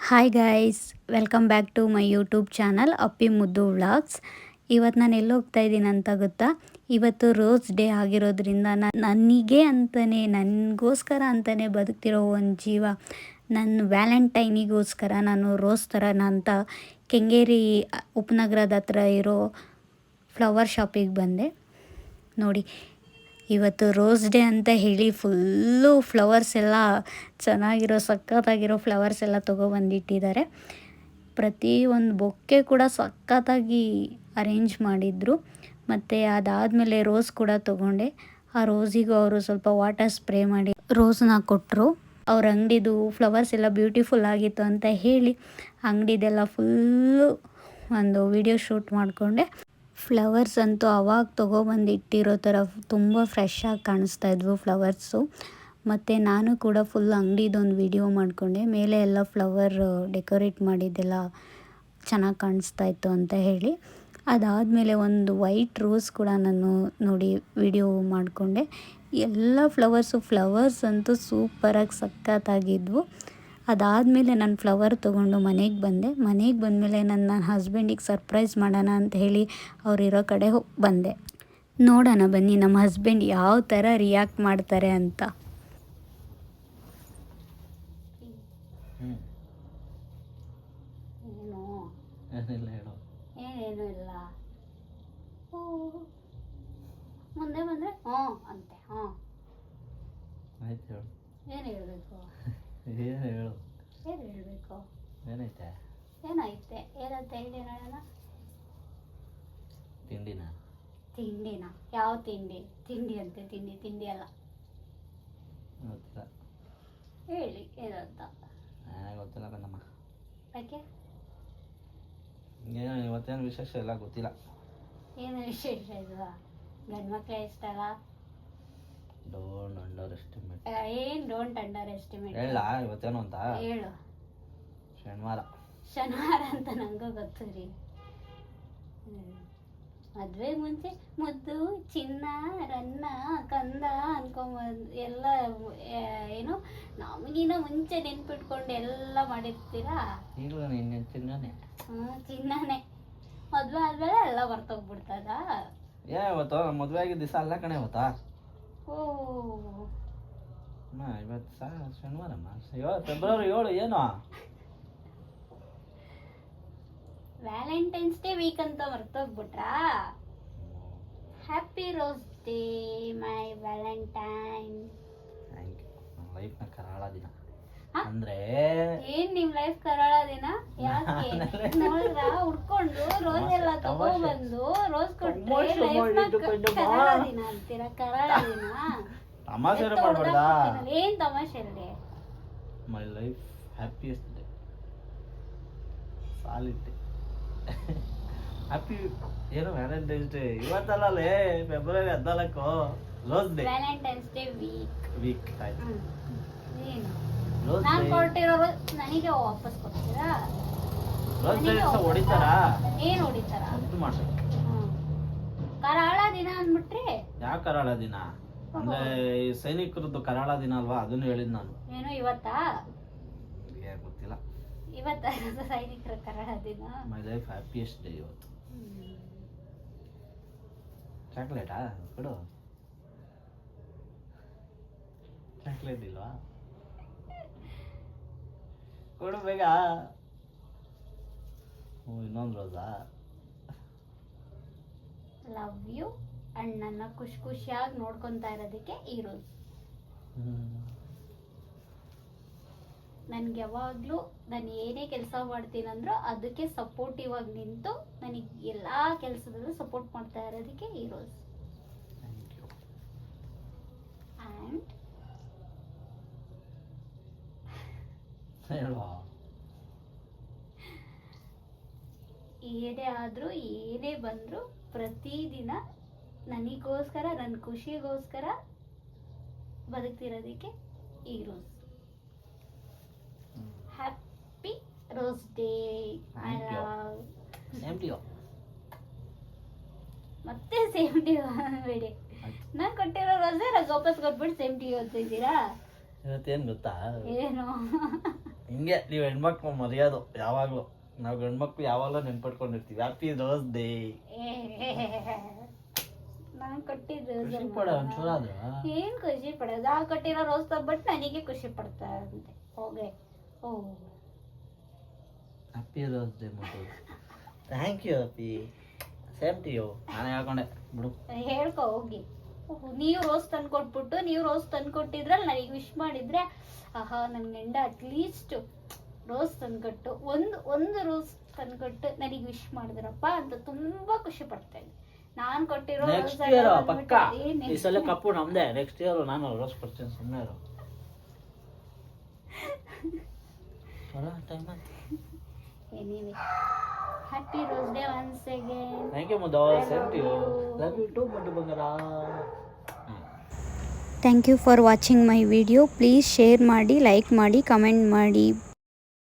Hi guys, welcome back to my YouTube channel Appi Muddu vlogs. ಇವತ್ತು ನಾನು ಎಲ್ಲಿ ಹೋಗ್ತಾ ಇದ್ದೀನಿ ಅಂತ ಗೊತ್ತಾ? ಇವತ್ತು ರೋಸ್ ಡೇ ಆಗಿರೋದ್ರಿಂದ ನನಗೆ ಅಂತಲೇ ನನಗೋಸ್ಕರ ಅಂತಲೇ ಬದುಕ್ತಿರೋ ಒಂದು ಜೀವ, ನನ್ನ ವ್ಯಾಲೆಂಟೈನಿಗೋಸ್ಕರ ನಾನು ರೋಸ್ ತರೋಣ ಅಂತ ಕೆಂಗೇರಿ ಉಪನಗರದ ಹತ್ರ ಇರೋ ಫ್ಲವರ್ ಶಾಪಿಗೆ ಬಂದೆ. ನೋಡಿ, ಇವತ್ತು ರೋಸ್ ಡೇ ಅಂತ ಹೇಳಿ ಫುಲ್ಲು ಫ್ಲವರ್ಸ್ ಎಲ್ಲ ಚೆನ್ನಾಗಿರೋ ಸಖತ್ತಾಗಿರೋ ಫ್ಲವರ್ಸ್ ಎಲ್ಲ ತೊಗೊಬಂದಿಟ್ಟಿದ್ದಾರೆ. ಪ್ರತಿ ಒಂದು ಬೊಕ್ಕೆ ಕೂಡ ಸಖತ್ತಾಗಿ ಅರೇಂಜ್ ಮಾಡಿದರು. ಮತ್ತು ಅದಾದಮೇಲೆ ರೋಸ್ ಕೂಡ ತೊಗೊಂಡೆ. ಆ ರೋಸಿಗೂ ಅವರು ಸ್ವಲ್ಪ ವಾಟರ್ ಸ್ಪ್ರೇ ಮಾಡಿ ರೋಸ್ನ ಕೊಟ್ಟರು. ಅವ್ರ ಅಂಗಡಿದು ಫ್ಲವರ್ಸ್ ಎಲ್ಲ ಬ್ಯೂಟಿಫುಲ್ ಆಗಿತ್ತು ಅಂತ ಹೇಳಿ ಅಂಗಡಿದೆಲ್ಲ ಫುಲ್ಲು ಒಂದು ವಿಡಿಯೋ ಶೂಟ್ ಮಾಡಿಕೊಂಡೆ. ಫ್ಲವರ್ಸ್ ಅಂತೂ ಅವಾಗ ತೊಗೊಬಂದು ಇಟ್ಟಿರೋ ಥರ ತುಂಬ ಫ್ರೆಶ್ಶಾಗಿ ಕಾಣಿಸ್ತಾ ಇದ್ವು ಫ್ಲವರ್ಸು. ಮತ್ತು ನಾನು ಕೂಡ ಫುಲ್ ಅಂಗಡಿದೊಂದು ವಿಡಿಯೋ ಮಾಡಿಕೊಂಡೆ. ಮೇಲೆ ಎಲ್ಲ ಫ್ಲವರ್ ಡೆಕೋರೇಟ್ ಮಾಡಿದ್ದೆಲ್ಲ ಚೆನ್ನಾಗಿ ಕಾಣಿಸ್ತಾ ಇತ್ತು ಅಂತ ಹೇಳಿ. ಅದಾದಮೇಲೆ ಒಂದು ವೈಟ್ ರೋಸ್ ಕೂಡ ನಾನು ನೋಡಿ ವಿಡಿಯೋ ಮಾಡಿಕೊಂಡೆ. ಎಲ್ಲ ಫ್ಲವರ್ಸ್ ಅಂತೂ ಸೂಪರಾಗಿ ಸಖತ್ತಾಗಿದ್ವು. ಅದಾದಮೇಲೆ ನಾನು ಫ್ಲವರ್ ತೊಗೊಂಡು ಮನೆಗೆ ಬಂದೆ. ಮನೆಗೆ ಬಂದಮೇಲೆ ನನ್ನ ಹಸ್ಬೆಂಡಿಗೆ ಸರ್ಪ್ರೈಸ್ ಮಾಡೋಣ ಅಂತ ಹೇಳಿ ಅವರಿರೋ ಕಡೆ ಬಂದೆ. ನೋಡೋಣ ಬನ್ನಿ ನಮ್ಮ ಹಸ್ಬೆಂಡ್ ಯಾವ ಥರ ರಿಯಾಕ್ಟ್ ಮಾಡ್ತಾರೆ ಅಂತ. ಏನೇನು ಇಲ್ಲ, ಮುಂದೆ ಬಂದರೆ ಅಂತೆ. ಆಯ್ತು ಹೇಳು. ಏನು ಹೇಳಬೇಕು? ಏನು ಹೇಳು. ಏನು ಹೇಳಬೇಕು? ಏನೈತೆ? ಏನೈತೆ? ಏನಂತ ಹೇಳಿ ನೋಡೋಣ. ತಿಂಡಿನ? ತಿಂಡಿನ? ಯಾವ ತಿಂಡಿ? ತಿಂಡಿ ಅಂತೆ. ತಿಂಡಿ ಅಲ್ಲ. ಗೊತ್ತಿಲ್ಲ. ಹೇಳಿ ಏನಂತ. ಗೊತ್ತಿಲ್ಲ ಕಣಮ್ಮ. ಯಾಕೆ? ಏನು ಇವತ್ತೇನು ವಿಶೇಷ ಇಲ್ಲ, ಗೊತ್ತಿಲ್ಲ. ಏನು ವಿಶೇಷ ಇಲ್ವಾ? ಗಂಡು ಮಕ್ಕಳೇ ಇಷ್ಟ ಅಲ್ಲ. Don't under estimate. ಏನು ಡೋಂಟ್ ಅಂಡರ್ ಎಸ್ಟಿಮೇಟ್? ಹೇಳ ಇವತ್ತೇನು ಅಂತ. ಹೇಳು. ಶನಿವಾರ ಅಂತ ನನಗೂ ಗೊತ್ತು ರೀ. ಮದುವೆ ಮುಂಚೆ ಮುದ್ದು ಚಿನ್ನ ರನ್ನ ಕಂದ ಅನ್ಕೊಂಬಂದು ಎಲ್ಲ ಏನು ನಮಗಿನ್ನ ಮುಂಚೆ ನೆನ್ಪಿಟ್ಕೊಂಡು ಎಲ್ಲ ಮಾಡಿರ್ತೀರಾ. ಈಗಲೂ ನಿನ್ನ ಚಿನ್ನನೇ. ಚಿನ್ನನೇ. ಮದುವೆ ಆದ್ಮೇಲೆ ಎಲ್ಲ ಬರ್ತೋಗ್ಬಿಡ್ತದ. ಇವತ್ತು ಮದುವೆ ಆಗಿದ್ದ ದಿವಸ ಅಲ್ಲ ಕಣೆ ಇವತ್ತಾ. ಓ ಇವತ್ತು ಶನಿವಾರಮ್ಮ. ಫೆಬ್ರವರಿ 7 ಏನು? ವ್ಯಾಲೆಂಟೈನ್ಸ್ ಡೇ ವೀಕ್ ಅಂತ ಮರ್ತೋಗ್ಬಿಟ್ರಾ? Happy rose Day my valentine. Thank you. ನಮ್ಮ ಲೈಫ್ನ ಕರಾಳ ದಿನ ಅಂದ್ರೆ ಏನ್ ನಿಮ್ ಲೈಫ್ ಕರಾಳ ದಿನ? ಯಾಕೆ ನೋಡ್ರ ಹುಡ್ಕೊಂಡು ರೋಸ್ ಎಲ್ಲ ತಗೊಂಡ್ಬಂದು ರೋಸ್ ಕೊಟ್ರೆ ಕರಾಳ ದಿನ ಅಂತೀರಾ? ಕರಾಳ ದಿನ ತಮಾಷೆ ಮಾಡ್ಬೇಡ. ಏನ್ ತಮಾಷೆ ಅಲ್ಲಿ? My life happiest day. Solid day. Happy ಏನು ವ್ಯಾಲೆಂಟೈನ್ಸ್ ಡೇ ಇವತ್ತಲ್ಲೇ February 14 Rose Day. Valentine's Day week ಆಯ್ತು. ಏನು ರೋಸ್ ನಾನು ಡೇ ಕೊಟ್ಟಿರೋ ನನಗೆ ವಾಪಸ್ ಕೊಡ್ತೀರಾ? ರೋಸ್ ಡೇ ಹೊಡಿತಾರಾ? ಏನ್ ಹೊಡಿತಾರ? ಮುದ್ದು ಮಾಡ್ಬೇಕು. ಕರಾಳ ದಿನ ಅಂದ್ಬಿಟ್ರಿ. ಯಾವ ಕರಾಳ ದಿನ ಅಂದ್ರೆ ಈ ಸೈನಿಕರದ್ದು ಕರಾಳ ದಿನ ಅಲ್ವಾ, ಅದನ್ನು ಹೇಳಿದ್ ನಾನು. ಏನು ಇವತ್ತಾ? ಗೊತ್ತಿಲ್ಲ. ಇವತ್ತ ಸೈನಿಕರ ಕರಾಳ ದಿನ. ಮೈ ಲೈಫ್ ಹ್ಯಾಪಿಯೆಸ್ಟ್ ಡೇ ಇವತ್ತು. ಚಾಕ್ಲೇಟಾ ಕೊಡು. ಚಾಕ್ಲೇಟ್ ಇಲ್ವಾ? ಕೊಡು ಬೇಗ. ಇನ್ನೊಂದು ರೋಸಾ? ಲವ್ ಯು ಅಂಡ್ ನನ್ನ ಖುಷಿಯಾಗಿ ನೋಡ್ಕೊಂತಾ ಇರೋದಕ್ಕೆ ಈ ರೋಸ್. ನನ್ಗೆ ಯಾವಾಗ್ಲೂ ನಾನು ಏನೇ ಕೆಲಸ ಮಾಡ್ತೀನಂದ್ರೂ ಅದಕ್ಕೆ ಸಪೋರ್ಟಿವ್ ಆಗಿ ನಿಂತು ನನಗೆ ಎಲ್ಲಾ ಕೆಲಸದಲ್ಲೂ ಸಪೋರ್ಟ್ ಮಾಡ್ತಾ ಇರೋದಕ್ಕೆ ಈ ರೋಸ್. ಅಂಡ್ ಏನೇ ಆದ್ರೂ ಏನೇ ಬಂದ್ರು ಪ್ರತಿದಿನ ನನಗೋಸ್ಕರ ನನ್ನ ಖುಷಿಗೋಸ್ಕರ ಬದುಕ್ತಿರೋದಕ್ಕೆ ಈ ರೋಸ್. Happy rose day. ಮತ್ತೆ ಸೇಮ್ ಟು ಯು ಬೇಡಿ. ನಾನು ಕೊಟ್ಟಿರೋ ರೋಸೇ ನಂಗೆ ವಾಪಸ್ ಕೊಟ್ಬಿಟ್ಟು ಸೇಮ್ ಟು ಯು ಅಂತ ಇದ್ದೀರಾ? ಇವತ್ತೇನು ಗೊತ್ತಾ? ಏನು? ಹಿಂಗೆ ನೀವು ಹೆಣ್ಮಕ್ಳು ಮರ್ಯಾದು ಯಾವಾಗಲೂ. ನಾವು ಗಂಡ್ಮಕ್ಳು ಯಾವಾಗಲೂ ನೆನ್ಪಟ್ಕೊಂಡಿರ್ತೀವಿ. Happy rose day. ನಾನು ಕೊಟ್ಟಿದ್ದು ಖುಷಿ ಪಡ ಒಂಚೂರಾದ್ರೆ. ಏನ್ ಖುಷಿ ಪಡೋದು? ಆ ಕೊಟ್ಟಿರೋ ರೋಸ್ ತಗೊಬಿಟ್ಟು ನನಗೆ ಖುಷಿ ಪಡ್ತಾ ಅಂತೆ. ಹೋಗೆ ಓ ಹ್ಯಾಪಿ ರೋಸ್ ಡೇ ಮಗು. Thank you happy. Same to you. ನಾನೇ ಹೇಳ್ಕೊಂಡೆ ಬಿಡು. ಹೇಳ್ಕೊ ಹೋಗಿ. ನೀವು ರೋಸ್ ತಂದು ಕೊಟ್ಬಿಟ್ಟು ನೀವು ರೋಸ್ ತಂದು ಕೊಟ್ಟಿದ್ರಲ್ಲಿ ನನಗೆ ವಿಶ್ ಮಾಡಿದ್ರೆ ಆಹಾ ನನ್ನ ಗಂಡ ಅಟ್ಲೀಸ್ಟ್ ರೋಸ್ ತಂದ್ಕೊಟ್ಟು ಒಂದು ರೋಸ್ ತಂದ್ಕೊಟ್ಟು ನನಗೆ ವಿಶ್ ಮಾಡಿದ್ರಪ್ಪ ಅಂತ ತುಂಬಾ ಖುಷಿ ಪಡ್ತೇನೆ. ನಾನು ಕೊಟ್ಟಿರೋ ನೆಕ್ಸ್ಟ್ ಇಯರ್ ಪಕ್ಕ. ಈ ಸಲ ಕಪ್ಪು ನಮ್ದೆ. ನೆಕ್ಸ್ಟ್ ಇಯರ್ ನಾನು ರೋಸ್ ಕೊಡ್ತೀನಿ. ಸುಮ್ಮನೆ ಇರು. ಟೈಮ್ ಆಯ್ತು. Anyway happy rose Day once again. Thank you ಮುದ್ದು. Same to you. Love you too ಮುದ್ದು ಬಂಗಾರ. Thank you for watching my video. Please share ಮಾಡಿ, ಲೈಕ್ ಮಾಡಿ, ಕಮೆಂಟ್ ಮಾಡಿ.